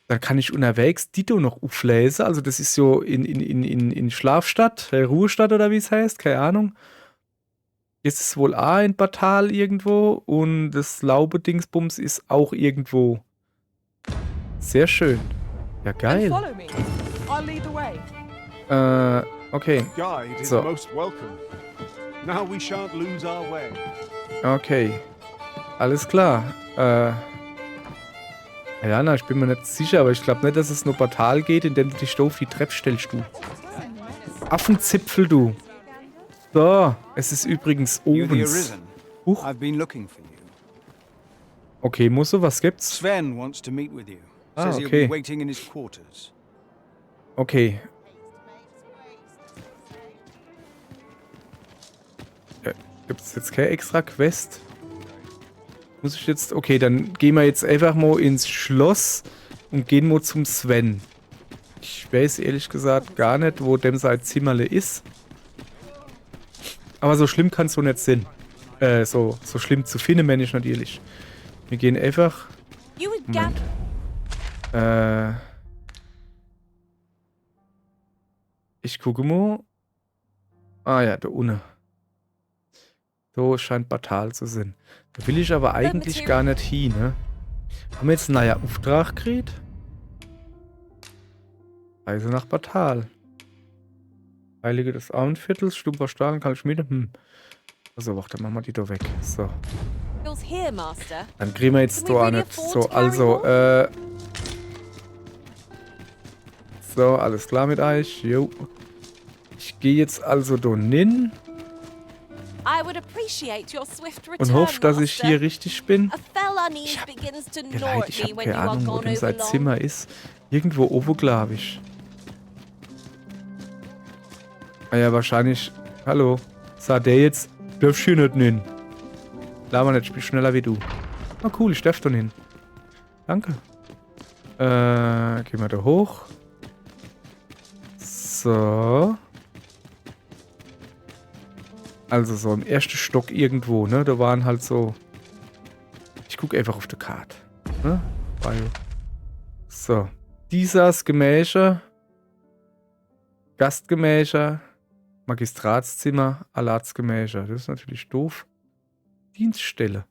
Dann kann ich unterwegs Dito noch auflesen. Also das ist so in Schlafstadt, Ruhestadt oder wie es heißt, keine Ahnung. Jetzt ist wohl A in Batal irgendwo und das Laube-Dingsbums ist auch irgendwo. Sehr schön. Ja, And geil. follow me. I'll lead the way. Okay. Guide is So. most welcome. Now we shan't lose our way. Okay. Alles klar. Ja, na, ich bin mir nicht sicher, aber ich glaube nicht, dass es nur Batal geht, indem du dich doof die Treppe stellst, du. Affenzipfel, du. So, es ist übrigens You the Ovens. Arisen. Huch. I've been looking for you. Okay, Musso, was gibt's? Sven wants to meet with you. Ah, Says he'll okay. be waiting in his quarters. Okay. Ja, gibt's jetzt keine extra Quest? Muss ich jetzt... Okay, dann gehen wir jetzt einfach mal ins Schloss und gehen mal zum Sven. Ich weiß ehrlich gesagt gar nicht, wo dem sein Zimmerle ist. Aber so schlimm kann es so nicht sein. So schlimm zu finden, meine ich natürlich. Wir gehen einfach... You would Moment. gather. Ich gucke mal. Ah ja, da unten. So scheint Batal zu sein. Da will ich aber eigentlich gar nicht hin, ne? Haben wir jetzt einen neuen Auftrag gekriegt? Reise nach Batal. Heilige des Abendviertels, stumpfer Stahl, Kaltschmiede. Also, warte, machen wir die da weg. So. Feels here, Master. Dann kriegen wir jetzt da auch nicht. So, also, so, alles klar mit euch. Jo. Ich gehe jetzt also da hin I would appreciate your swift return, und hoffe, dass ich Master. hier richtig bin. A fell unease begins to Ja, gnaw leid, at ich me habe when keine you are Ahnung, wo gone denn sein over long. Zimmer ist. Irgendwo oben, glaube ich. Ah ja, wahrscheinlich. Hallo. Sagt der jetzt, darfst du hier nicht hin. Laber nicht, ich bin schneller wie du. Ah, cool, ich darf da hin. Danke. Gehen wir da hoch. So. Also so im ersten Stock irgendwo, ne? Da waren halt so... Ich gucke einfach auf die Karte. Ne? Weil... So. Dieses Gemächer. Gastgemächer. Magistratszimmer. Alatsgemächer. Das ist natürlich doof. Dienststelle.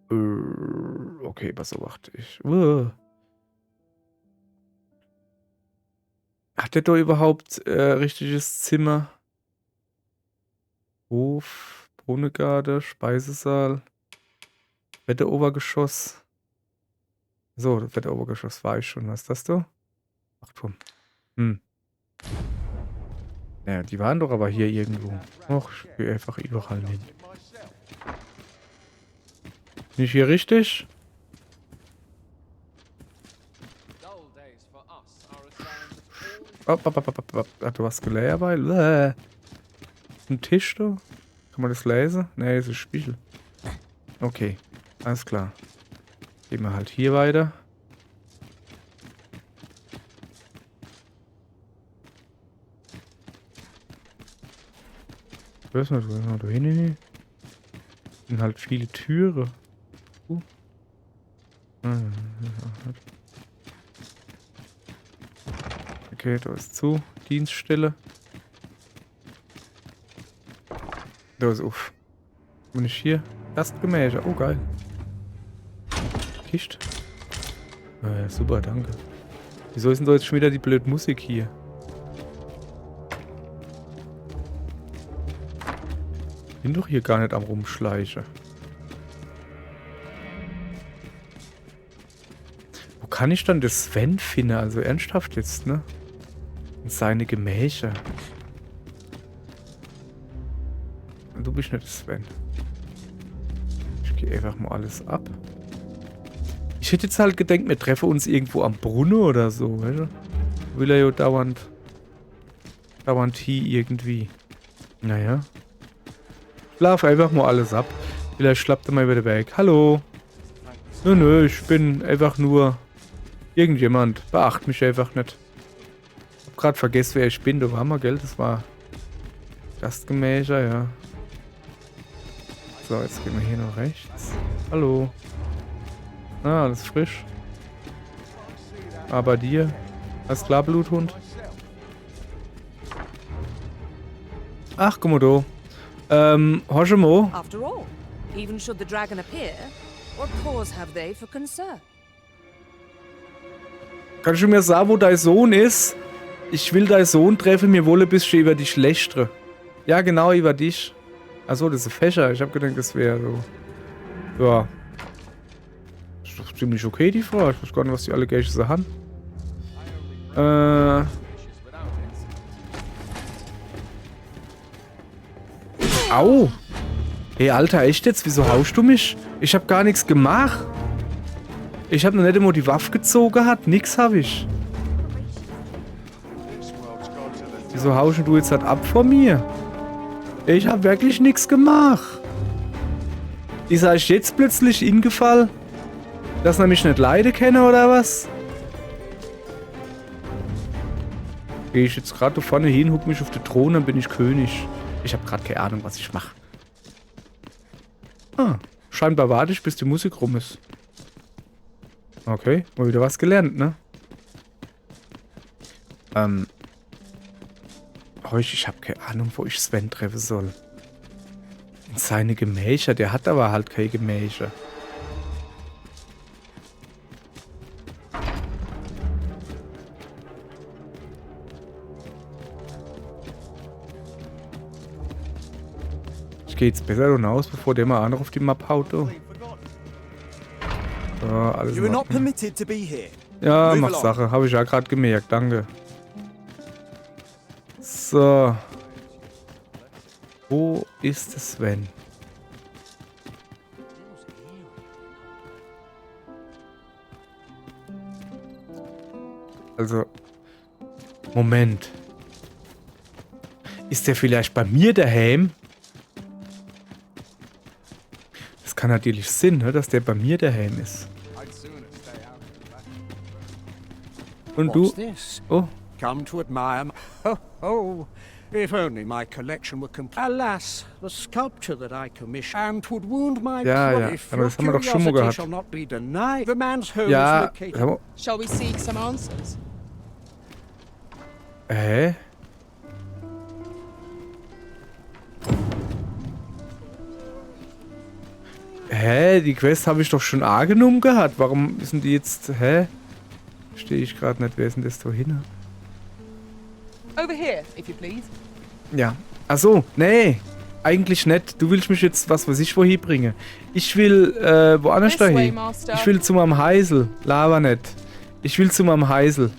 Okay, was so macht ich? Hat der da überhaupt richtiges Zimmer? Hof, Brunnengarde, Speisesaal, Wetterobergeschoss. So, das Wetterobergeschoss war ich schon. Was ist das da? Ach komm. Naja, die waren doch aber hier irgendwo. Och, ich gehe einfach überall hin. Bin ich hier richtig? Hat du was gelernt dabei? Ein Tisch da? Kann man das lesen? Ne, das ist ein Spiegel. Okay, alles klar. Gehen wir halt hier weiter. Was ist noch da hin? Sind halt viele Türen. Okay, da ist zu. Dienststelle. Da ist auf. Bin ich hier? Gastgemächer. Oh, geil. Kiste. Ja, super, danke. Wieso ist denn da jetzt schon wieder die blöde Musik hier? Bin doch hier gar nicht am Rumschleichen. Wo kann ich dann das Sven finden? Also ernsthaft jetzt, ne? Und seine Gemächer. Du bist nicht Sven. Ich gehe einfach mal alles ab. Ich hätte jetzt halt gedacht, wir treffen uns irgendwo am Brunnen oder so, weißt du? will er ja dauernd hier irgendwie. Naja. Schlaf einfach mal alles ab. Vielleicht schlappt er mal wieder weg. Hallo. Nö, ich bin einfach nur irgendjemand. Beacht mich einfach nicht. Ich hab grad vergessen, wer ich bin. Da war mal, gell? Das war Gastgemächer, ja. So, jetzt gehen wir hier noch rechts. Hallo. Ah, alles frisch. Aber dir? Alles klar, Bluthund? Ach, guck mal da. Hoshimo. After all, even should the dragon appear, what cause have they for concern? Kannst du mir sagen, wo dein Sohn ist? Ich will deinen Sohn treffen, mir wolle bis schon über dich lästere. Ja, genau, über dich. Achso, das ist ein Fächer. Ich hab gedacht, das wäre so. Ja. Ist doch ziemlich okay, die Frau. Ich weiß gar nicht, was die alle Gäste so haben. Au! Hey, Alter, echt jetzt? Wieso haust du mich? Ich hab gar nichts gemacht. Ich hab noch nicht einmal die Waffe gezogen gehabt. Nix hab ich. Wieso hauschen du jetzt halt ab von mir? Ich hab wirklich nichts gemacht. Ist euch jetzt plötzlich ingefallen, dass er mich nicht leiden kann oder was? Gehe ich jetzt gerade da vorne hin, huck mich auf den Thron, dann bin ich König. Ich habe gerade keine Ahnung, was ich mache. Ah, scheinbar warte ich, bis die Musik rum ist. Okay, mal wieder was gelernt, ne? Ich habe keine Ahnung, wo ich Sven treffen soll. In seine Gemächer, der hat aber halt keine Gemächer. Ich gehe jetzt besser hinaus, bevor der mal andere auf die Map haut. Oh. So, alles in Ordnung. Ja, mach Sache. Habe ich ja gerade gemerkt. Danke. So. Wo ist es, Sven? Also. Moment. Ist der vielleicht bei mir daheim? Das kann natürlich Sinn, ne, dass der bei mir daheim ist. Und du? Oh. Come to admire. Oh, if only my collection were complete. Alas, the sculpture that I commissioned would wound my Ja, aber das haben wir doch schon mal gehabt. shall not be denied. The man's home Ja, is located. Shall we seek some answers? Hä? Hä? Die Quest habe ich doch schon angenommen gehabt. Warum sind die jetzt... Hä? Stehe ich gerade nicht. Wer ist denn das da hin? Over here, if you please. Ja. Achso, nee. Eigentlich nicht. Du willst mich jetzt, was weiß ich, wohin bringen. Ich will, woanders This way, dahin. Master. Ich will zu meinem Heisel. Lava nicht. Ich will zu meinem Heisel.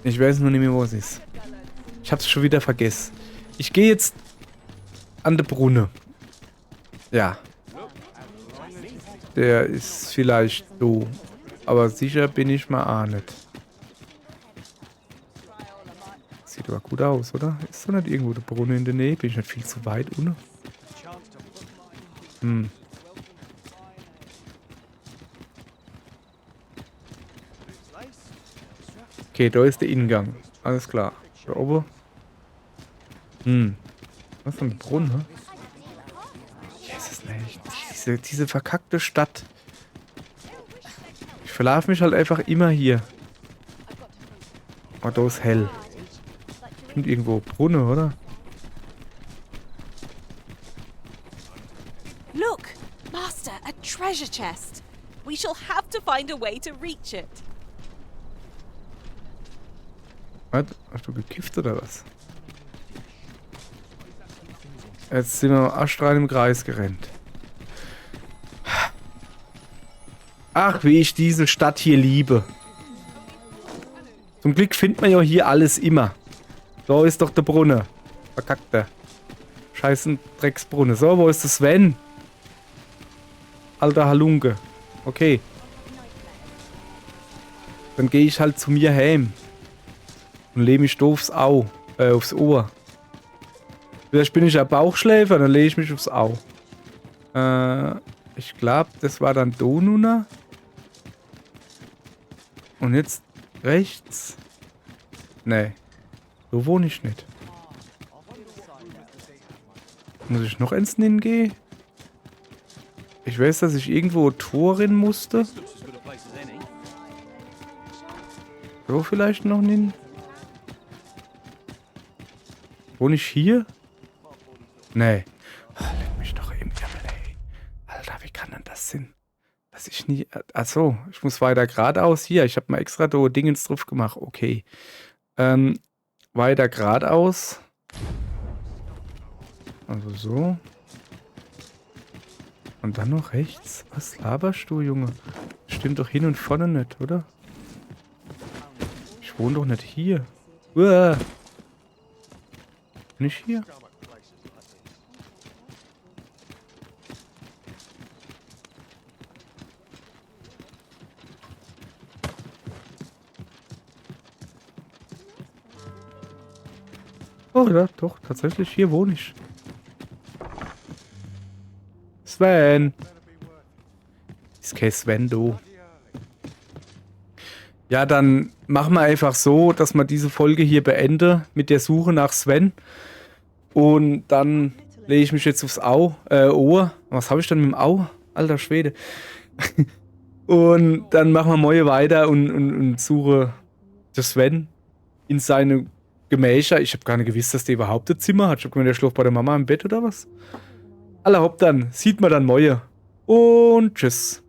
Ich weiß nur nicht mehr, wo es ist. Ich hab's schon wieder vergessen. Ich gehe jetzt an der Brunne. Ja. Der ist vielleicht so. Aber sicher bin ich mal auch nicht. Sieht aber gut aus, oder? Ist doch nicht irgendwo der Brunnen in der Nähe? Bin ich nicht viel zu weit unten? Hm. Okay, da ist der Ingang. Alles klar. Da oben. Hm. Was ist denn ein Brunnen, ne? Jesus, nicht. Diese verkackte Stadt. Ich verlaufe mich halt einfach immer hier. Oh, da ist hell. Stimmt irgendwo Brunnen, oder? Look, Master, a treasure chest. We shall have to find a way to reach it. Was? Hast du gekifft oder was? Jetzt sind wir astrein im Kreis gerannt. Ach, wie ich diese Stadt hier liebe. Zum Glück findet man ja hier alles immer. Da ist doch der Brunnen. Verkackter. Scheißen Drecksbrunnen. So, wo ist der Sven? Alter Halunke. Okay. dann gehe ich halt zu mir heim. Und lege mich da aufs Ohr. Vielleicht bin ich ja Bauchschläfer, dann lege ich mich aufs Au. Ich glaube, das war dann Donuna. Und jetzt rechts. Nee. So wohne ich nicht. Muss ich noch ins Nin gehen? Ich weiß, dass ich irgendwo Tor rein musste. So vielleicht noch Nin. Wohne ich hier? Nee. Oh, leck mich doch im Himmel, ey. Alter, wie kann denn das sein? Dass ich nie... Achso, ich muss weiter geradeaus. Hier, ich habe mal extra da Dingens drauf gemacht. Okay. Weiter geradeaus. Also so. Und dann noch rechts. Was laberst du, Junge? Stimmt doch hin und vorne nicht, oder? Ich wohne doch nicht hier. Uah. Bin ich hier? Oh ja, doch, tatsächlich, hier wohne ich. Sven! Ist kein Sven, du. Ja, dann machen wir einfach so, dass wir diese Folge hier beenden mit der Suche nach Sven. Und dann lege ich mich jetzt aufs Ohr. Was habe ich denn mit dem Au? Alter Schwede. Und dann machen wir morgen weiter und suche den Sven in seine Gemächer. Ich habe gar nicht gewusst, dass der überhaupt ein Zimmer hat. Ich habe gemeint, der schläft bei der Mama im Bett oder was? Aller Haupt dann. Sieht man dann morgen. Und tschüss.